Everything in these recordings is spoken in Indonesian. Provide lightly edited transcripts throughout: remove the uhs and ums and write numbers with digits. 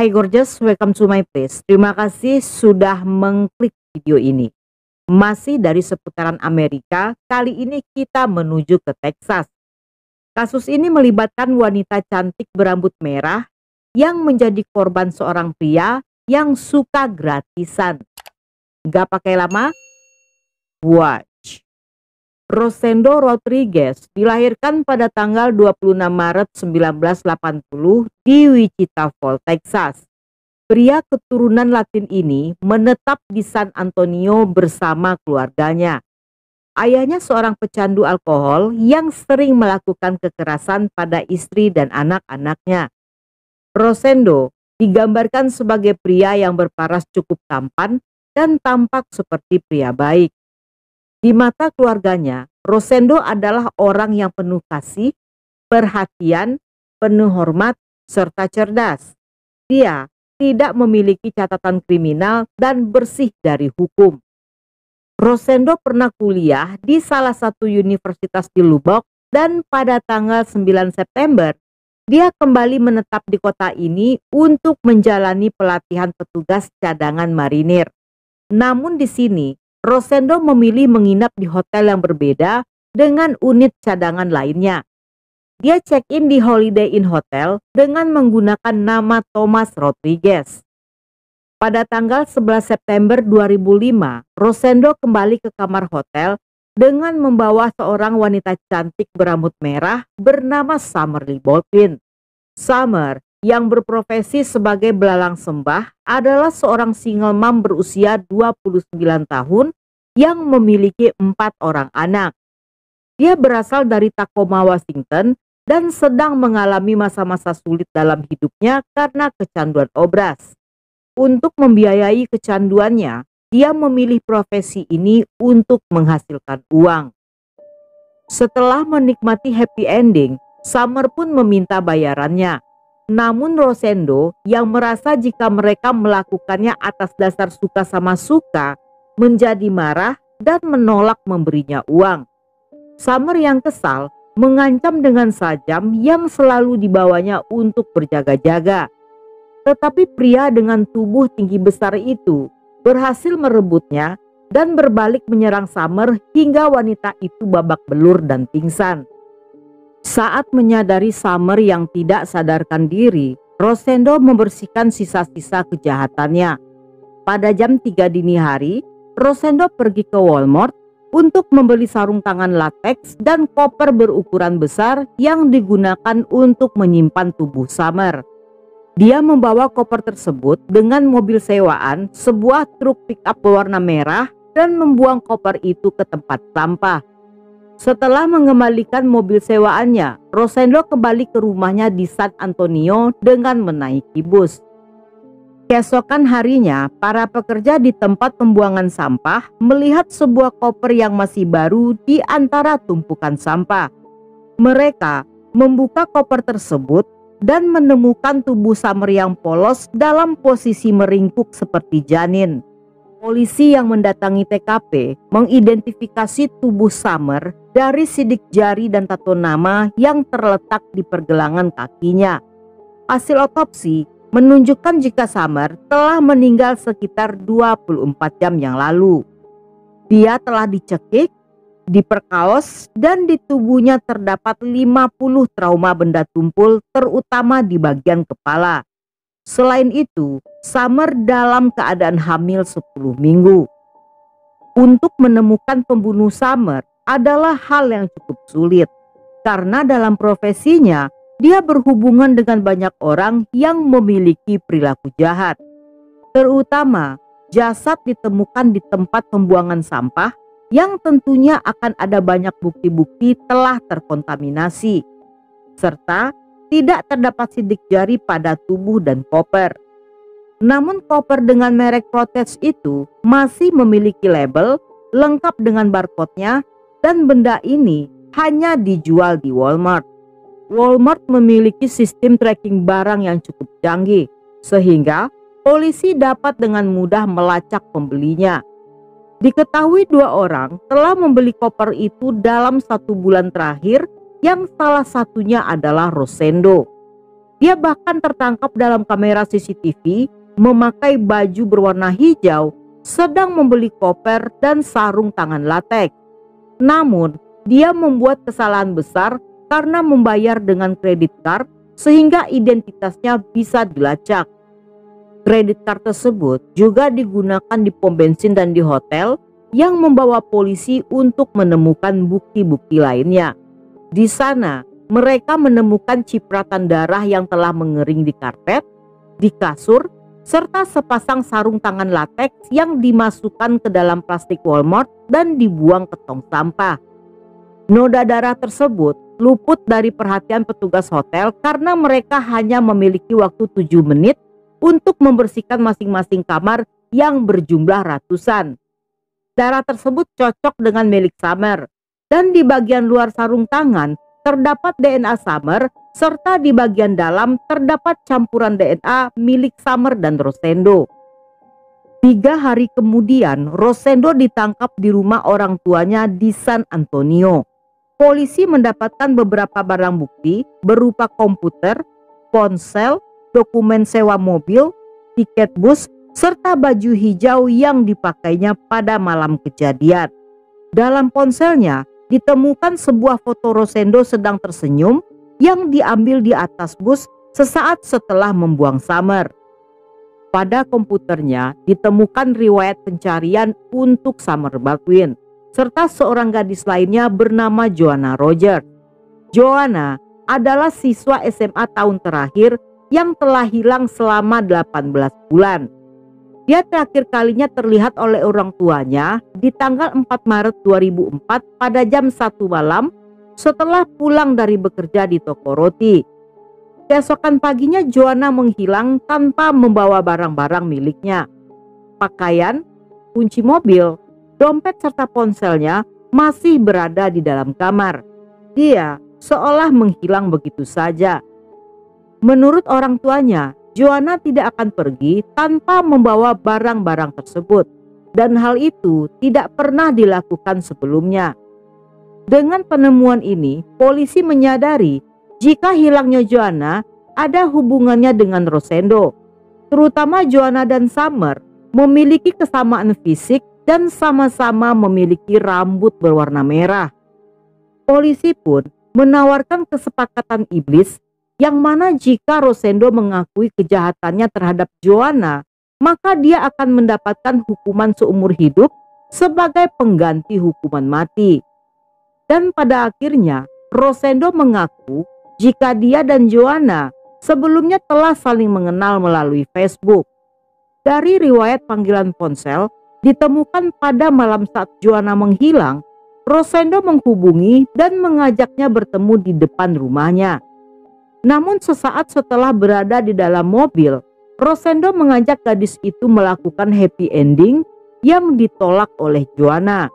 Hai gorgeous, welcome to my place. Terima kasih sudah mengklik video ini. Masih dari seputaran Amerika, kali ini kita menuju ke Texas. Kasus ini melibatkan wanita cantik berambut merah yang menjadi korban seorang pria yang suka gratisan. Gak pakai lama, watch. Rosendo Rodriguez dilahirkan pada tanggal 26 Maret 1980 di Wichita Falls, Texas. Pria keturunan Latin ini menetap di San Antonio bersama keluarganya. Ayahnya seorang pecandu alkohol yang sering melakukan kekerasan pada istri dan anak-anaknya. Rosendo digambarkan sebagai pria yang berparas cukup tampan dan tampak seperti pria baik. Di mata keluarganya, Rosendo adalah orang yang penuh kasih, perhatian, penuh hormat, serta cerdas. Dia tidak memiliki catatan kriminal dan bersih dari hukum. Rosendo pernah kuliah di salah satu universitas di Lubbock dan pada tanggal 9 September, dia kembali menetap di kota ini untuk menjalani pelatihan petugas cadangan marinir. Namun di sini, Rosendo memilih menginap di hotel yang berbeda dengan unit cadangan lainnya. Dia check-in di Holiday Inn Hotel dengan menggunakan nama Thomas Rodriguez. Pada tanggal 11 September 2005, Rosendo kembali ke kamar hotel dengan membawa seorang wanita cantik berambut merah bernama Summer Lee Baldwin. Summer yang berprofesi sebagai belalang sembah adalah seorang single mom berusia 29 tahun yang memiliki 4 orang anak. Dia berasal dari Tacoma, Washington dan sedang mengalami masa-masa sulit dalam hidupnya karena kecanduan obras. Untuk membiayai kecanduannya, dia memilih profesi ini untuk menghasilkan uang. Setelah menikmati happy ending, Summer pun meminta bayarannya. Namun Rosendo yang merasa jika mereka melakukannya atas dasar suka sama suka, menjadi marah dan menolak memberinya uang. Summer yang kesal mengancam dengan sajam yang selalu dibawanya untuk berjaga-jaga. Tetapi pria dengan tubuh tinggi besar itu berhasil merebutnya dan berbalik menyerang Summer hingga wanita itu babak belur dan pingsan. Saat menyadari Summer yang tidak sadarkan diri, Rosendo membersihkan sisa-sisa kejahatannya. Pada jam 3 dini hari, Rosendo pergi ke Walmart untuk membeli sarung tangan latex dan koper berukuran besar yang digunakan untuk menyimpan tubuh Summer. Dia membawa koper tersebut dengan mobil sewaan, sebuah truk pick-up berwarna merah, dan membuang koper itu ke tempat sampah. Setelah mengembalikan mobil sewaannya, Rosendo kembali ke rumahnya di San Antonio dengan menaiki bus. Keesokan harinya, para pekerja di tempat pembuangan sampah melihat sebuah koper yang masih baru di antara tumpukan sampah. Mereka membuka koper tersebut dan menemukan tubuh Summer yang polos dalam posisi meringkuk seperti janin. Polisi yang mendatangi TKP mengidentifikasi tubuh Summer dari sidik jari dan tato nama yang terletak di pergelangan kakinya. Hasil otopsi menunjukkan jika Summer telah meninggal sekitar 24 jam yang lalu. Dia telah dicekik, diperkaos, dan di tubuhnya terdapat 50 trauma benda tumpul terutama di bagian kepala. Selain itu, Summer dalam keadaan hamil 10 minggu. Untuk menemukan pembunuh Summer adalah hal yang cukup sulit, karena dalam profesinya dia berhubungan dengan banyak orang yang memiliki perilaku jahat. Terutama, jasad ditemukan di tempat pembuangan sampah yang tentunya akan ada banyak bukti-bukti telah terkontaminasi, serta tidak terdapat sidik jari pada tubuh dan koper. Namun koper dengan merek Protex itu masih memiliki label lengkap dengan barcode-nya dan benda ini hanya dijual di Walmart. Walmart memiliki sistem tracking barang yang cukup canggih sehingga polisi dapat dengan mudah melacak pembelinya. Diketahui 2 orang telah membeli koper itu dalam 1 bulan terakhir, yang salah satunya adalah Rosendo. Dia bahkan tertangkap dalam kamera CCTV memakai baju berwarna hijau sedang membeli koper dan sarung tangan latex. Namun, dia membuat kesalahan besar karena membayar dengan kredit card sehingga identitasnya bisa dilacak. Kredit card tersebut juga digunakan di pom bensin dan di hotel yang membawa polisi untuk menemukan bukti-bukti lainnya. Di sana, mereka menemukan cipratan darah yang telah mengering di karpet, di kasur, serta sepasang sarung tangan latex yang dimasukkan ke dalam plastik Walmart dan dibuang ke tong sampah. Noda darah tersebut luput dari perhatian petugas hotel karena mereka hanya memiliki waktu 7 menit untuk membersihkan masing-masing kamar yang berjumlah ratusan. Darah tersebut cocok dengan milik Summer, dan di bagian luar sarung tangan terdapat DNA Summer, serta di bagian dalam terdapat campuran DNA milik Summer dan Rosendo. 3 hari kemudian, Rosendo ditangkap di rumah orang tuanya di San Antonio. Polisi mendapatkan beberapa barang bukti berupa komputer, ponsel, dokumen sewa mobil, tiket bus, serta baju hijau yang dipakainya pada malam kejadian. Dalam ponselnya ditemukan sebuah foto Rosendo sedang tersenyum yang diambil di atas bus sesaat setelah membuang Summer. Pada komputernya ditemukan riwayat pencarian untuk Summer Baldwin serta seorang gadis lainnya bernama Joanna Rogers. Joanna adalah siswa SMA tahun terakhir yang telah hilang selama 18 bulan. Dia terakhir kalinya terlihat oleh orang tuanya di tanggal 4 Maret 2004 pada jam 1 malam setelah pulang dari bekerja di toko roti. Keesokan paginya Joanna menghilang tanpa membawa barang-barang miliknya. Pakaian, kunci mobil, dompet serta ponselnya masih berada di dalam kamar. Dia seolah menghilang begitu saja. Menurut orang tuanya, Joanna tidak akan pergi tanpa membawa barang-barang tersebut, dan hal itu tidak pernah dilakukan sebelumnya. Dengan penemuan ini, polisi menyadari jika hilangnya Joanna ada hubungannya dengan Rosendo. Terutama Joanna dan Summer memiliki kesamaan fisik dan sama-sama memiliki rambut berwarna merah. Polisi pun menawarkan kesepakatan iblis yang mana jika Rosendo mengakui kejahatannya terhadap Joanna, maka dia akan mendapatkan hukuman seumur hidup sebagai pengganti hukuman mati. Dan pada akhirnya Rosendo mengaku jika dia dan Joanna sebelumnya telah saling mengenal melalui Facebook. Dari riwayat panggilan ponsel ditemukan pada malam saat Joanna menghilang, Rosendo menghubungi dan mengajaknya bertemu di depan rumahnya. Namun sesaat setelah berada di dalam mobil, Rosendo mengajak gadis itu melakukan happy ending yang ditolak oleh Joanna.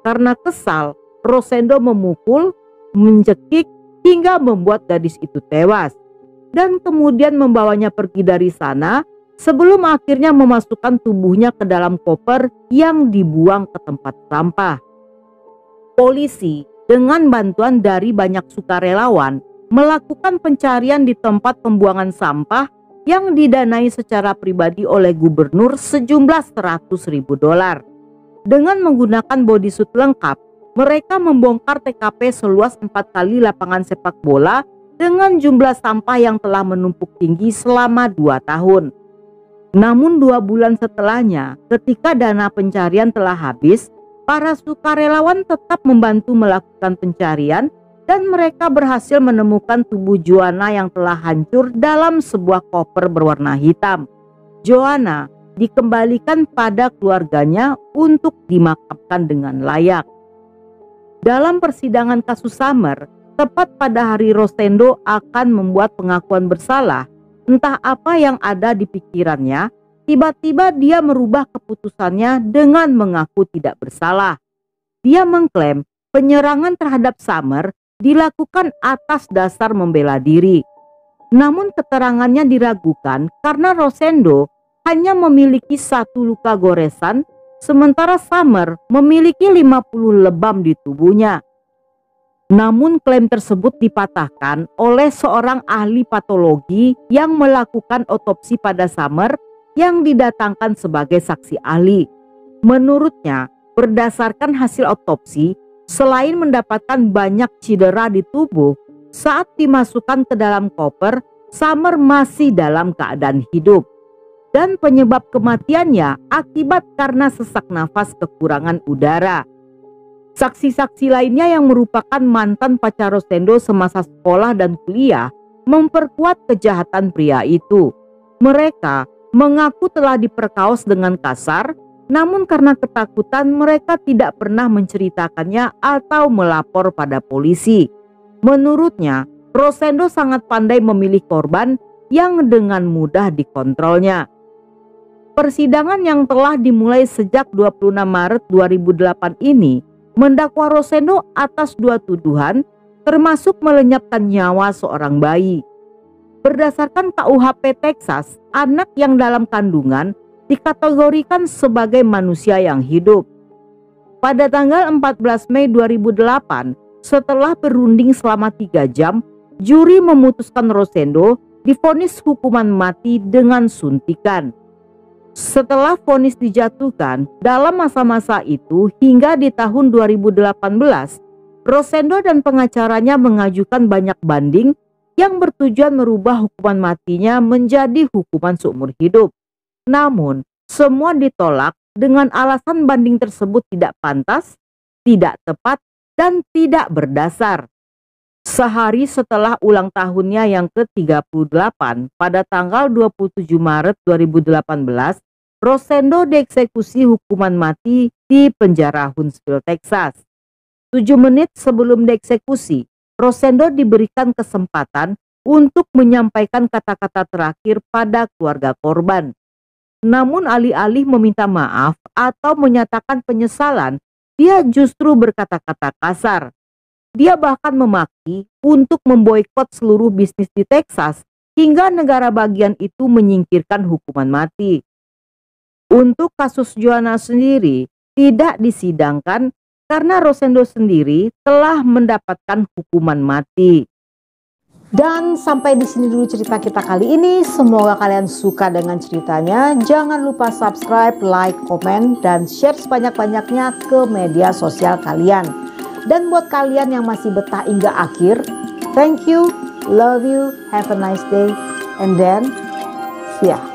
Karena kesal, Rosendo memukul, mencekik hingga membuat gadis itu tewas, dan kemudian membawanya pergi dari sana sebelum akhirnya memasukkan tubuhnya ke dalam koper yang dibuang ke tempat sampah. Polisi dengan bantuan dari banyak sukarelawan melakukan pencarian di tempat pembuangan sampah yang didanai secara pribadi oleh gubernur sejumlah $100.000. Dengan menggunakan bodysuit lengkap, mereka membongkar TKP seluas 4 kali lapangan sepak bola dengan jumlah sampah yang telah menumpuk tinggi selama 2 tahun. Namun 2 bulan setelahnya, ketika dana pencarian telah habis, para sukarelawan tetap membantu melakukan pencarian dan mereka berhasil menemukan tubuh Joanna yang telah hancur dalam sebuah koper berwarna hitam. Joanna dikembalikan pada keluarganya untuk dimakamkan dengan layak. Dalam persidangan kasus Summer, tepat pada hari Rosendo akan membuat pengakuan bersalah, entah apa yang ada di pikirannya, tiba-tiba dia merubah keputusannya dengan mengaku tidak bersalah. Dia mengklaim penyerangan terhadap Summer dilakukan atas dasar membela diri. Namun keterangannya diragukan karena Rosendo hanya memiliki 1 luka goresan, sementara Summer memiliki 50 lebam di tubuhnya. Namun klaim tersebut dipatahkan oleh seorang ahli patologi yang melakukan otopsi pada Summer yang didatangkan sebagai saksi ahli. Menurutnya, berdasarkan hasil otopsi, selain mendapatkan banyak cedera di tubuh, saat dimasukkan ke dalam koper, Summer masih dalam keadaan hidup. Dan penyebab kematiannya akibat karena sesak nafas kekurangan udara. Saksi-saksi lainnya yang merupakan mantan pacar Rosendo semasa sekolah dan kuliah memperkuat kejahatan pria itu. Mereka mengaku telah diperkaos dengan kasar, namun karena ketakutan mereka tidak pernah menceritakannya atau melapor pada polisi. Menurutnya, Rosendo sangat pandai memilih korban yang dengan mudah dikontrolnya. Persidangan yang telah dimulai sejak 26 Maret 2008 ini mendakwa Rosendo atas 2 tuduhan, termasuk melenyapkan nyawa seorang bayi. Berdasarkan KUHP Texas, anak yang dalam kandungan dikategorikan sebagai manusia yang hidup. Pada tanggal 14 Mei 2008, setelah berunding selama 3 jam, juri memutuskan Rosendo divonis hukuman mati dengan suntikan. Setelah vonis dijatuhkan, dalam masa-masa itu hingga di tahun 2018, Rosendo dan pengacaranya mengajukan banyak banding yang bertujuan merubah hukuman matinya menjadi hukuman seumur hidup. Namun, semua ditolak dengan alasan banding tersebut tidak pantas, tidak tepat, dan tidak berdasar. Sehari setelah ulang tahunnya yang ke-38 pada tanggal 27 Maret 2018, Rosendo dieksekusi hukuman mati di penjara Huntsville, Texas. 7 menit sebelum dieksekusi, Rosendo diberikan kesempatan untuk menyampaikan kata-kata terakhir pada keluarga korban. Namun alih-alih meminta maaf atau menyatakan penyesalan, dia justru berkata-kata kasar. Dia bahkan memaki untuk memboikot seluruh bisnis di Texas hingga negara bagian itu menyingkirkan hukuman mati. Untuk kasus Joanna sendiri tidak disidangkan karena Rosendo sendiri telah mendapatkan hukuman mati. Dan sampai di sini dulu cerita kita kali ini. Semoga kalian suka dengan ceritanya. Jangan lupa subscribe, like, komen, dan share sebanyak-banyaknya ke media sosial kalian. Dan buat kalian yang masih betah hingga akhir, thank you, love you, have a nice day, and then see ya.